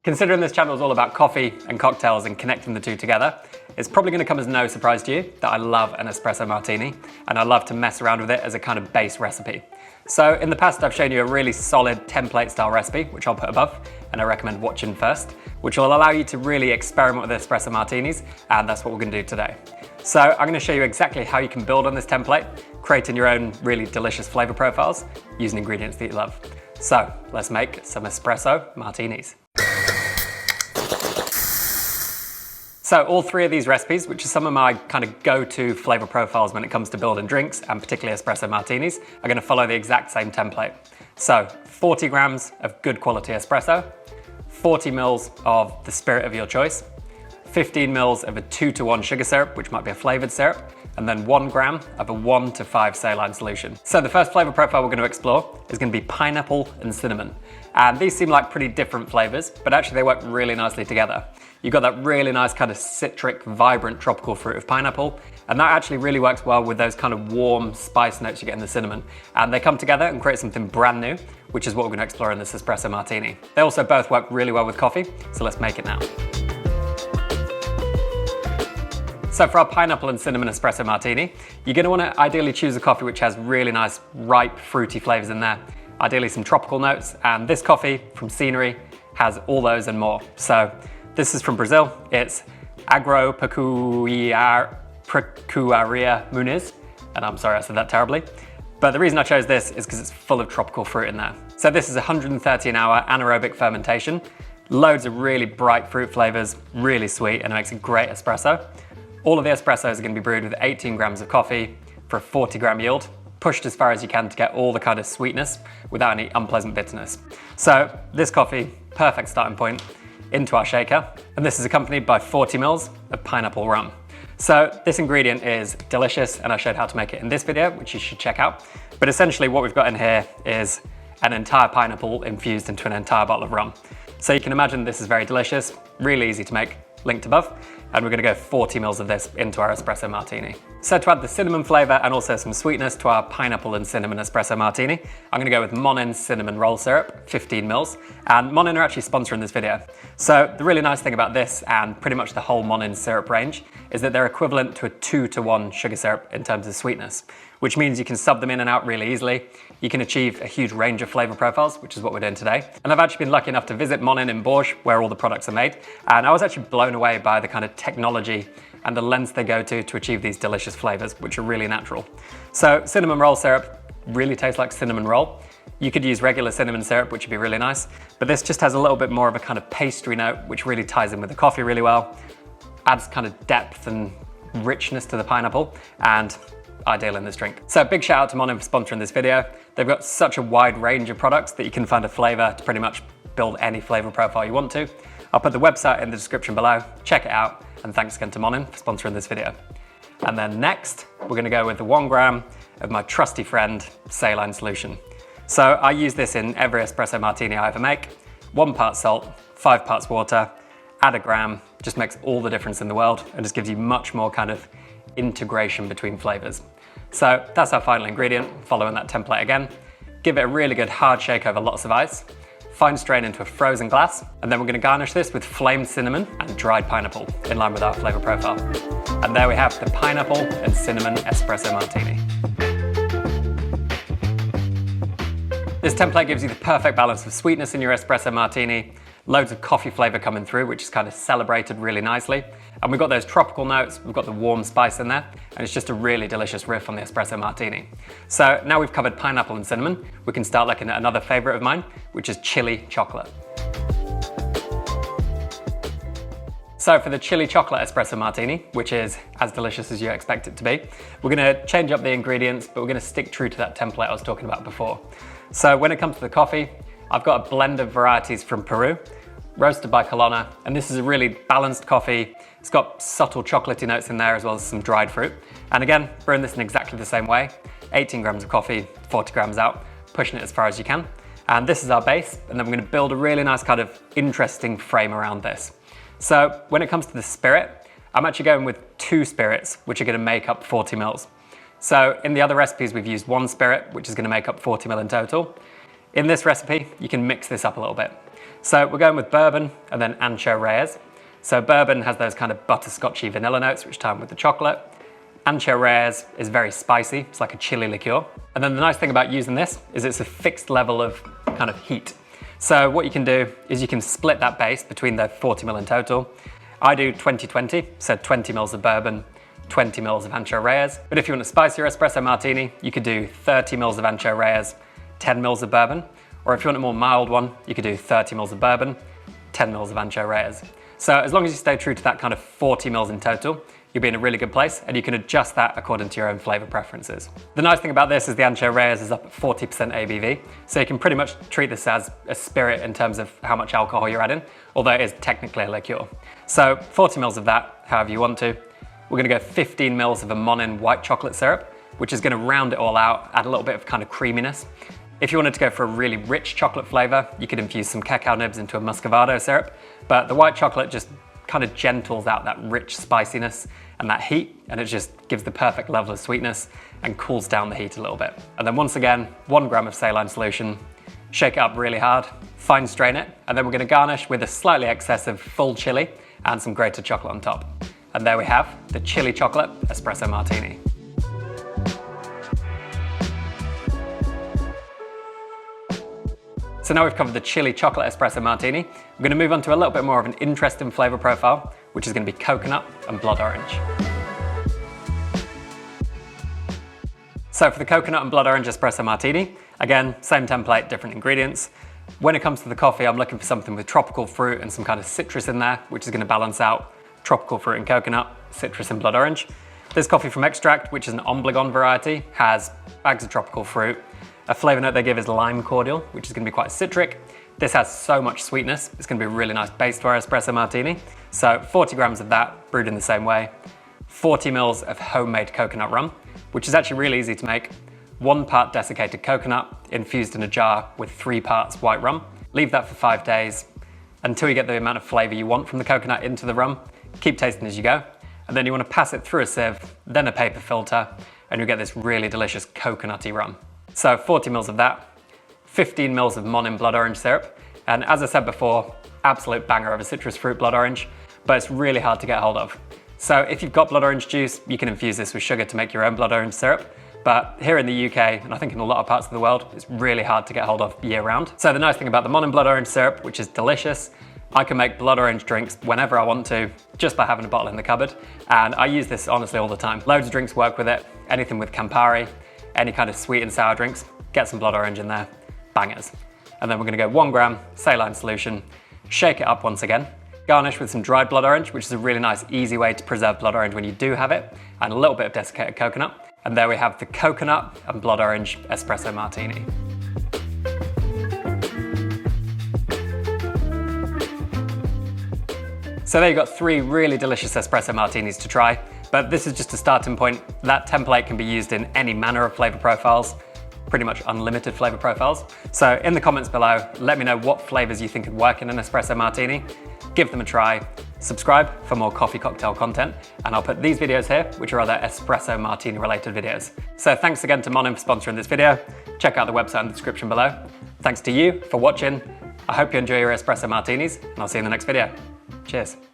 Considering this channel is all about coffee and cocktails and connecting the two together, it's probably going to come as no surprise to you that I love an espresso martini and I love to mess around with it as a kind of base recipe. So in the past I've shown you a really solid template style recipe, which I'll put above, and I recommend watching first, which will allow you to really experiment with espresso martinis, and that's what we're going to do today. So I'm going to show you exactly how you can build on this template, creating your own really delicious flavor profiles using ingredients that you love. So let's make some espresso martinis. So all three of these recipes, which are some of my kind of go-to flavor profiles when it comes to building drinks, and particularly espresso martinis, are going to follow the exact same template. So 40 grams of good quality espresso, 40 mils of the spirit of your choice, 15 mils of a 2-to-1 sugar syrup, which might be a flavored syrup, and then 1 gram of a 1 to 5 saline solution. So the first flavor profile we're going to explore is going to be pineapple and cinnamon. And these seem like pretty different flavors, but actually they work really nicely together. You've got that really nice kind of citric, vibrant tropical fruit of pineapple, and that actually really works well with those kind of warm spice notes you get in the cinnamon. And they come together and create something brand new, which is what we're going to explore in this espresso martini. They also both work really well with coffee, so let's make it now. So for our pineapple and cinnamon espresso martini, you're going to want to ideally choose a coffee which has really nice, ripe, fruity flavors in there. Ideally some tropical notes, and this coffee from Scenery has all those and more. So this is from Brazil. It's Agropecuaria Muniz, and I'm sorry I said that terribly. But the reason I chose this is because it's full of tropical fruit in there. So this is 130 an hour anaerobic fermentation, loads of really bright fruit flavors, really sweet, and it makes a great espresso. All of the espressos are going to be brewed with 18 grams of coffee for a 40 gram yield, pushed as far as you can to get all the kind of sweetness without any unpleasant bitterness. So this coffee, perfect starting point into our shaker. And this is accompanied by 40 mils of pineapple rum. So this ingredient is delicious, and I showed how to make it in this video, which you should check out. But essentially what we've got in here is an entire pineapple infused into an entire bottle of rum. So you can imagine this is very delicious, really easy to make, linked above. And we're going to go 40 mils of this into our espresso martini. So to add the cinnamon flavor and also some sweetness to our pineapple and cinnamon espresso martini, I'm going to go with Monin cinnamon roll syrup, 15 mils. And Monin are actually sponsoring this video. So the really nice thing about this, and pretty much the whole Monin syrup range, is that they're equivalent to a 2-to-1 sugar syrup in terms of sweetness, which means you can sub them in and out really easily. You can achieve a huge range of flavor profiles, which is what we're doing today. And I've actually been lucky enough to visit Monin in Bourges, where all the products are made. And I was actually blown away by the kind of technology and the lengths they go to achieve these delicious flavors, which are really natural. So cinnamon roll syrup really tastes like cinnamon roll. You could use regular cinnamon syrup, which would be really nice, but this just has a little bit more of a kind of pastry note, which really ties in with the coffee really well, adds kind of depth and richness to the pineapple, and ideal in this drink. So big shout out to Monin for sponsoring this video. They've got such a wide range of products that you can find a flavor to pretty much build any flavor profile you want to. I'll put the website in the description below, check it out, and thanks again to Monin for sponsoring this video. And then next, we're gonna go with the 1 gram of my trusty friend, saline solution. So I use this in every espresso martini I ever make. 1 part salt, 5 parts water, add a gram, just makes all the difference in the world and just gives you much more kind of integration between flavors. So that's our final ingredient, following that template again. Give it a really good hard shake over lots of ice. Fine strain into a frozen glass, and then we're going to garnish this with flamed cinnamon and dried pineapple in line with our flavor profile. And there we have the pineapple and cinnamon espresso martini. This template gives you the perfect balance of sweetness in your espresso martini, loads of coffee flavor coming through, which is kind of celebrated really nicely. And we've got those tropical notes, we've got the warm spice in there, and it's just a really delicious riff on the espresso martini. So now we've covered pineapple and cinnamon, we can start looking at another favorite of mine, which is chili chocolate. So for the chili chocolate espresso martini, which is as delicious as you expect it to be, we're gonna change up the ingredients, but we're gonna stick true to that template I was talking about before. So when it comes to the coffee, I've got a blend of varieties from Peru, roasted by Colonna, and this is a really balanced coffee. It's got subtle chocolatey notes in there as well as some dried fruit. And again, brewing this in exactly the same way, 18 grams of coffee, 40 grams out, pushing it as far as you can. And this is our base, and then we're gonna build a really nice kind of interesting frame around this. So when it comes to the spirit, I'm actually going with 2 spirits, which are gonna make up 40 mils. So in the other recipes, we've used 1 spirit, which is gonna make up 40 mil in total. In this recipe, you can mix this up a little bit. So we're going with bourbon and then Ancho Reyes. So bourbon has those kind of butterscotchy vanilla notes which tie in with the chocolate. Ancho Reyes is very spicy, it's like a chili liqueur. And then the nice thing about using this is it's a fixed level of kind of heat. So what you can do is you can split that base between the 40 ml in total. I do 20-20, so 20 ml of bourbon, 20 ml of Ancho Reyes. But if you want a spicier espresso martini, you could do 30 ml of Ancho Reyes, 10 ml of bourbon. Or if you want a more mild one, you could do 30 ml of bourbon, 10 ml of Ancho Reyes. So as long as you stay true to that kind of 40 ml in total, you'll be in a really good place, and you can adjust that according to your own flavor preferences. The nice thing about this is the Ancho Reyes is up at 40% ABV, so you can pretty much treat this as a spirit in terms of how much alcohol you're adding, although it is technically a liqueur. So 40 ml of that, however you want to. We're gonna go 15 ml of a Monin white chocolate syrup, which is gonna round it all out, add a little bit of kind of creaminess. If you wanted to go for a really rich chocolate flavor, you could infuse some cacao nibs into a muscovado syrup, but the white chocolate just kind of gentles out that rich spiciness and that heat, and it just gives the perfect level of sweetness and cools down the heat a little bit. And then once again, 1 gram of saline solution, shake it up really hard, fine strain it, and then we're gonna garnish with a slightly excessive full chili and some grated chocolate on top. And there we have the Chilli Chocolate Espresso Martini. So now we've covered the Chilli Chocolate Espresso Martini, we're going to move on to a little bit more of an interesting flavour profile, which is going to be coconut and blood orange. So for the coconut and blood orange espresso martini, again, same template, different ingredients. When it comes to the coffee, I'm looking for something with tropical fruit and some kind of citrus in there, which is going to balance out tropical fruit and coconut, citrus and blood orange. This coffee from Extract, which is an Obligón variety, has bags of tropical fruit. A flavour note they give is lime cordial, which is going to be quite citric. This has so much sweetness, it's going to be a really nice base to our espresso martini. So 40 grams of that, brewed in the same way. 40 ml of homemade coconut rum, which is actually really easy to make. 1 part desiccated coconut, infused in a jar with 3 parts white rum. Leave that for 5 days until you get the amount of flavour you want from the coconut into the rum. Keep tasting as you go. And then you want to pass it through a sieve, then a paper filter, and you'll get this really delicious coconutty rum. So 40 ml of that, 15 ml of Monin blood orange syrup, and as I said before, absolute banger of a citrus fruit blood orange, but it's really hard to get hold of. So if you've got blood orange juice, you can infuse this with sugar to make your own blood orange syrup, but here in the UK, and I think in a lot of parts of the world, it's really hard to get hold of year round. So the nice thing about the Monin blood orange syrup, which is delicious, I can make blood orange drinks whenever I want to, just by having a bottle in the cupboard, and I use this honestly all the time. Loads of drinks work with it, anything with Campari, any kind of sweet and sour drinks, get some blood orange in there, bangers. And then we're gonna go 1 gram saline solution, shake it up once again, garnish with some dried blood orange, which is a really nice, easy way to preserve blood orange when you do have it, and a little bit of desiccated coconut. And there we have the coconut and blood orange espresso martini. So there you've got 3 really delicious espresso martinis to try. But this is just a starting point. That template can be used in any manner of flavor profiles, pretty much unlimited flavor profiles. So in the comments below, let me know what flavors you think could work in an espresso martini. Give them a try. Subscribe for more coffee cocktail content, and I'll put these videos here, which are other espresso martini related videos. So thanks again to Monin for sponsoring this video. Check out the website in the description below. Thanks to you for watching. I hope you enjoy your espresso martinis, and I'll see you in the next video. Cheers.